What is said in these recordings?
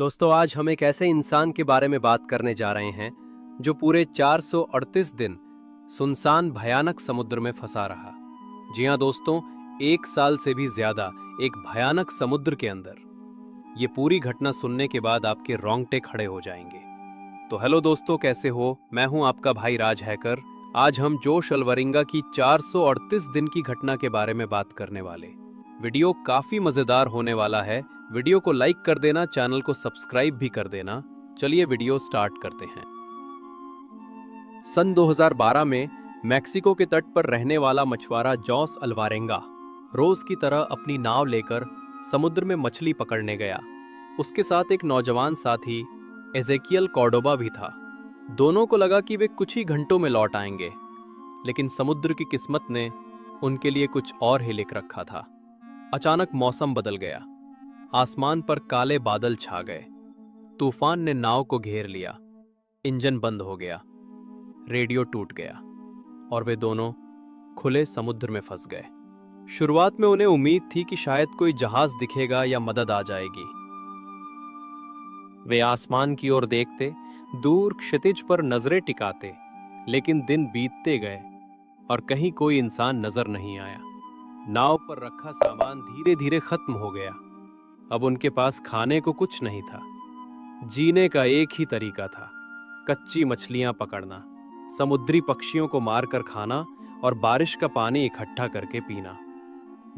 दोस्तों, आज हम एक ऐसे इंसान के बारे में बात करने जा रहे हैं जो पूरे 438 दिन सुनसान भयानक समुद्र में फंसा रहा। जी हाँ दोस्तों, 1 साल से भी ज्यादा एक भयानक समुद्र के अंदर। ये पूरी घटना सुनने के बाद आपके रोंगटे खड़े हो जाएंगे। तो हेलो दोस्तों, कैसे हो? मैं हूं आपका भाई राज हैकर। आज हम जोश अल्वारेंगा की 438 दिन की घटना के बारे में बात करने वाले। वीडियो काफी मजेदार होने वाला है। वीडियो को लाइक कर देना, चैनल को सब्सक्राइब भी कर देना। चलिए वीडियो स्टार्ट करते हैं। सन 2012 में मैक्सिको के तट पर रहने वाला मछुआरा जोस अल्वारेंगा रोज की तरह अपनी नाव लेकर समुद्र में मछली पकड़ने गया। उसके साथ एक नौजवान साथी एजेकियल कॉर्डोबा भी था। दोनों को लगा कि वे कुछ ही घंटों में लौट आएंगे, लेकिन समुद्र की किस्मत ने उनके लिए कुछ और ही लिख रखा था। अचानक मौसम बदल गया। आसमान पर काले बादल छा गए। तूफान ने नाव को घेर लिया। इंजन बंद हो गया, रेडियो टूट गया और वे दोनों खुले समुद्र में फंस गए। शुरुआत में उन्हें उम्मीद थी कि शायद कोई जहाज दिखेगा या मदद आ जाएगी। वे आसमान की ओर देखते, दूर क्षितिज पर नजरें टिकाते, लेकिन दिन बीतते गए और कहीं कोई इंसान नजर नहीं आया। नाव पर रखा सामान धीरे धीरे खत्म हो गया। अब उनके पास खाने को कुछ नहीं था। जीने का एक ही तरीका था, कच्ची मछलियां पकड़ना, समुद्री पक्षियों को मारकर खाना और बारिश का पानी इकट्ठा करके पीना।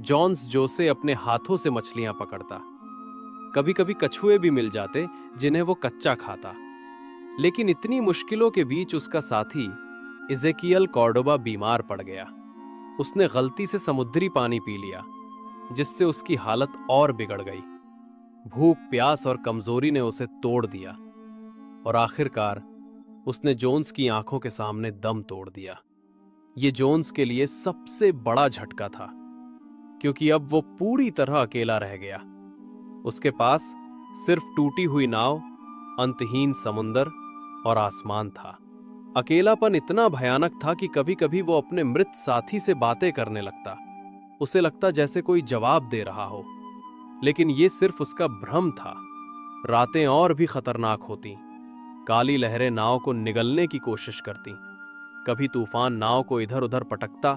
जॉन्स जोसे अपने हाथों से मछलियां पकड़ता। कभी कभी कछुए भी मिल जाते जिन्हें वो कच्चा खाता। लेकिन इतनी मुश्किलों के बीच उसका साथी इजेकियल कॉर्डोबा बीमार पड़ गया। उसने गलती से समुद्री पानी पी लिया, जिससे उसकी हालत और बिगड़ गई। भूख, प्यास और कमजोरी ने उसे तोड़ दिया और आखिरकार उसने जोन्स की आंखों के सामने दम तोड़ दिया। ये जोन्स के लिए सबसे बड़ा झटका था, क्योंकि अब वो पूरी तरह अकेला रह गया। उसके पास सिर्फ टूटी हुई नाव, अंतहीन समुंदर और आसमान था। अकेलापन इतना भयानक था कि कभी कभी वो अपने मृत साथी से बातें करने लगता। उसे लगता जैसे कोई जवाब दे रहा हो, लेकिन ये सिर्फ उसका भ्रम था। रातें और भी खतरनाक होती। काली लहरें नाव को निगलने की कोशिश करती। कभी तूफान नाव को इधर उधर पटकता,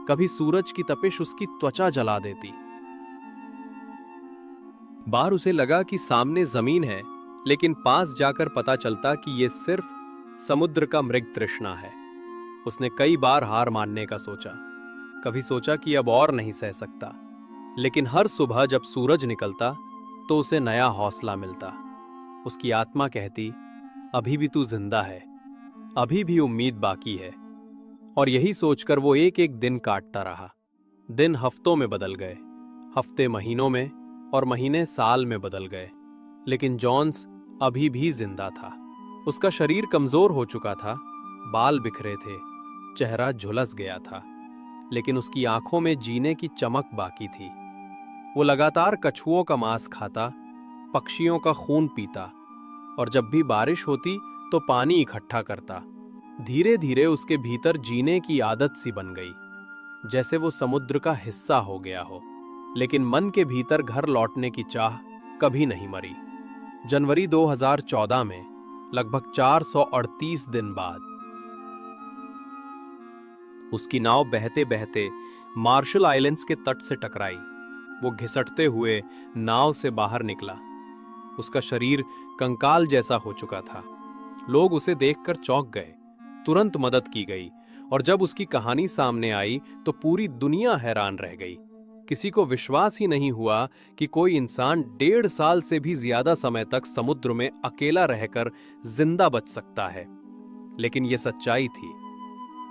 कभी सूरज की तपिश उसकी त्वचा जला देती। बाहर उसे लगा कि सामने जमीन है, लेकिन पास जाकर पता चलता कि यह सिर्फ समुद्र का मृग तृष्णा है। उसने कई बार हार मानने का सोचा। कभी सोचा कि अब और नहीं सह सकता, लेकिन हर सुबह जब सूरज निकलता तो उसे नया हौसला मिलता। उसकी आत्मा कहती, अभी भी तू जिंदा है, अभी भी उम्मीद बाकी है। और यही सोचकर वो एक एक दिन काटता रहा। दिन हफ्तों में बदल गए, हफ्ते महीनों में और महीने साल में बदल गए, लेकिन जॉन्स अभी भी जिंदा था। उसका शरीर कमजोर हो चुका था, बाल बिखरे थे, चेहरा झुलस गया था, लेकिन उसकी आंखों में जीने की चमक बाकी थी। वो लगातार कछुओं का मांस खाता, पक्षियों का खून पीता और जब भी बारिश होती तो पानी इकट्ठा करता। धीरे धीरे उसके भीतर जीने की आदत सी बन गई, जैसे वो समुद्र का हिस्सा हो गया हो। लेकिन मन के भीतर घर लौटने की चाह कभी नहीं मरी। जनवरी 2014 में, लगभग 438 दिन बाद, उसकी नाव बहते बहते मार्शल आइलैंड्स के तट से टकराई। वो घिसटते हुए नाव से बाहर निकला। उसका शरीर कंकाल जैसा हो चुका था। लोग उसे देखकर चौंक गए। तुरंत मदद की गई और जब उसकी कहानी सामने आई तो पूरी दुनिया हैरान रह गई। किसी को विश्वास ही नहीं हुआ कि कोई इंसान 1.5 साल से भी ज्यादा समय तक समुद्र में अकेला रहकर जिंदा बच सकता है। लेकिन यह सच्चाई थी।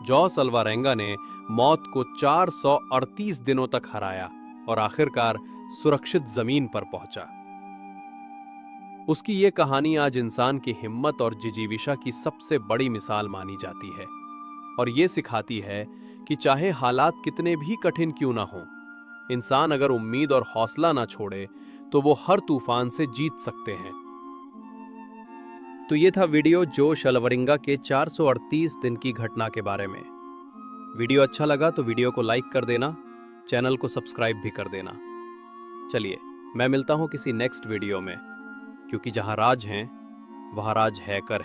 जोस अल्वारेंगा ने मौत को 438 दिनों तक हराया और आखिरकार सुरक्षित जमीन पर पहुंचा। उसकी यह कहानी आज इंसान की हिम्मत और जिजीविशा की सबसे बड़ी मिसाल मानी जाती है और यह सिखाती है कि चाहे हालात कितने भी कठिन क्यों ना हो, इंसान अगर उम्मीद और हौसला ना छोड़े तो वो हर तूफान से जीत सकते हैं। तो ये था वीडियो जोश अल्वारेंगा के 438 दिन की घटना के बारे में। वीडियो अच्छा लगा तो वीडियो को लाइक कर देना, चैनल को सब्सक्राइब भी कर देना। चलिए, मैं मिलता हूं किसी नेक्स्ट वीडियो में। क्योंकि जहां राज हैं वहां राज हैकर हैं।